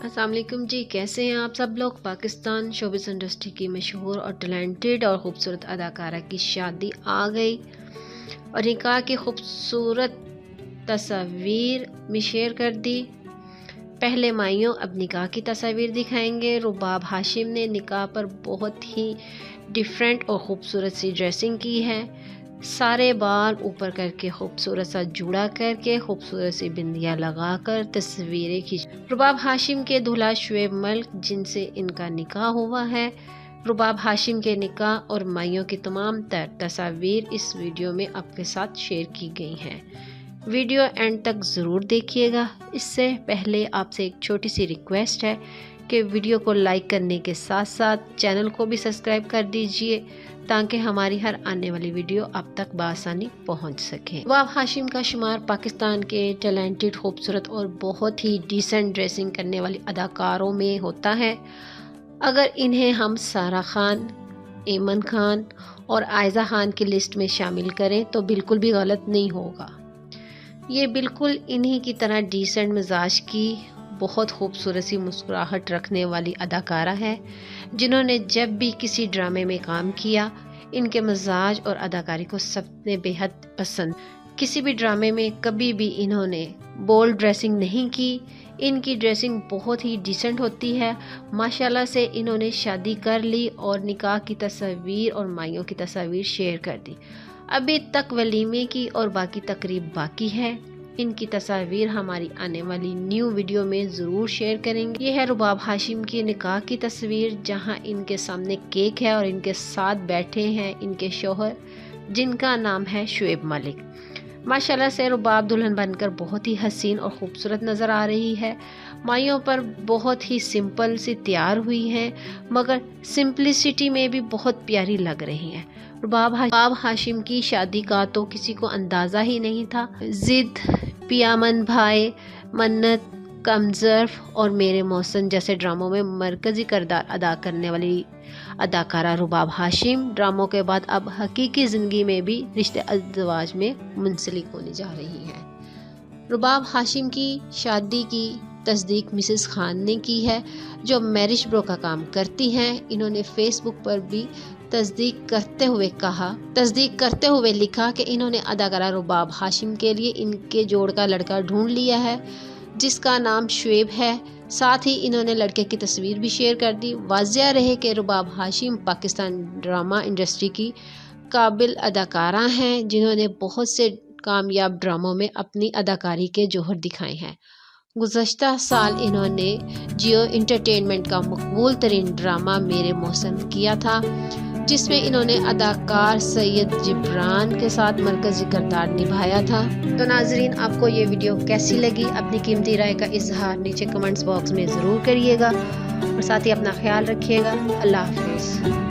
अस्सलाम वालेकुम जी, कैसे हैं आप सब लोग। पाकिस्तान शोबिस इंडस्ट्री की मशहूर और टैलेंटेड और ख़ूबसूरत अदाकारा की शादी आ गई और निकाह की खूबसूरत तस्वीर में शेयर कर दी। पहले माइयों अब निकाह की तस्वीर दिखाएंगे। रुबाब हाशिम ने निकाह पर बहुत ही डिफरेंट और ख़ूबसूरत सी ड्रेसिंग की है। सारे बाल ऊपर करके खूबसूरत सा जूड़ा करके खूबसूरत सी बिंदियाँ लगाकर तस्वीरें खींच। रुबाब हाशिम के दूल्हा शुएब मलिक जिनसे इनका निकाह हुआ है। रुबाब हाशिम के निकाह और माइयों की तमाम तर तस्वीर इस वीडियो में आपके साथ शेयर की गई हैं। वीडियो एंड तक ज़रूर देखिएगा। इससे पहले आपसे एक छोटी सी रिक्वेस्ट है कि वीडियो को लाइक करने के साथ साथ चैनल को भी सब्सक्राइब कर दीजिए ताकि हमारी हर आने वाली वीडियो आप तक बआसानी पहुंच सके। रुबाब हाशिम का शुमार पाकिस्तान के टैलेंटेड, खूबसूरत और बहुत ही डिसेंट ड्रेसिंग करने वाली अदाकारों में होता है। अगर इन्हें हम सारा खान, ऐमन खान और आयजा खान की लिस्ट में शामिल करें तो बिल्कुल भी गलत नहीं होगा। ये बिल्कुल इन्हीं की तरह डिसेंट मिजाज की बहुत खूबसूरत सी मुस्कुराहट रखने वाली अदाकारा है जिन्होंने जब भी किसी ड्रामे में काम किया इनके मिजाज और अदाकारी को सबने बेहद पसंद। किसी भी ड्रामे में कभी भी इन्होंने बोल्ड ड्रेसिंग नहीं की। इनकी ड्रेसिंग बहुत ही डिसेंट होती है। माशाल्लाह से इन्होंने शादी कर ली और निकाह की तस्वीर और माइयों की तस्वीर शेयर कर दी। अभी तक वलीमे की और बाकी तकरीब बाकी है। इनकी तस्वीर हमारी आने वाली न्यू वीडियो में ज़रूर शेयर करेंगे। ये है रुबाब हाशिम की निकाह की तस्वीर जहां इनके सामने केक है और इनके साथ बैठे हैं इनके शौहर जिनका नाम है शुएब मलिक। माशाल्लाह से रुबाब दुल्हन बनकर बहुत ही हसीन और ख़ूबसूरत नज़र आ रही है। माइयों पर बहुत ही सिंपल सी तैयार हुई हैं मगर सिंपलिसिटी में भी बहुत प्यारी लग रही हैं। रुबाब हाशिम की शादी का तो किसी को अंदाज़ा ही नहीं था। जिद, पियामन भाई, मन्नत, कमजर्फ और मेरे मौसम जैसे ड्रामों में मरकज़ी किरदार अदा करने वाली अदाकारा रुबाब हाशिम ड्रामों के बाद अब हकीकी ज़िंदगी में भी रिश्ते अज़वाज में मुंसलिक होने जा रही हैं। रुबाब हाशिम की शादी की तस्दीक मिसेस खान ने की है जो मैरिज ब्रो का काम करती हैं। इन्होंने फेसबुक पर भी तस्दीक करते हुए लिखा कि इन्होंने अदाकारा रुबाब हाशिम के लिए इनके जोड़ का लड़का ढूंढ लिया है जिसका नाम शुएब है। साथ ही इन्होंने लड़के की तस्वीर भी शेयर कर दी। वाज़िया रहे कि रुबाब हाशिम पाकिस्तान ड्रामा इंडस्ट्री की काबिल अदाकारा हैं जिन्होंने बहुत से कामयाब ड्रामों में अपनी अदाकारी के जौहर दिखाए हैं। गुज़श्ता साल इन्होंने जियो एंटरटेनमेंट का मकबूल तरीन ड्रामा मेरे मौसम किया था जिसमें इन्होंने अदाकार सैयद जिब्रान के साथ मरकज़ी किरदार निभाया था। तो नाजरीन, आपको ये वीडियो कैसी लगी? अपनी कीमती राय का इजहार नीचे कमेंट्स बॉक्स में ज़रूर करिएगा और साथ ही अपना ख्याल रखिएगा। अल्लाह हाफ़िज़।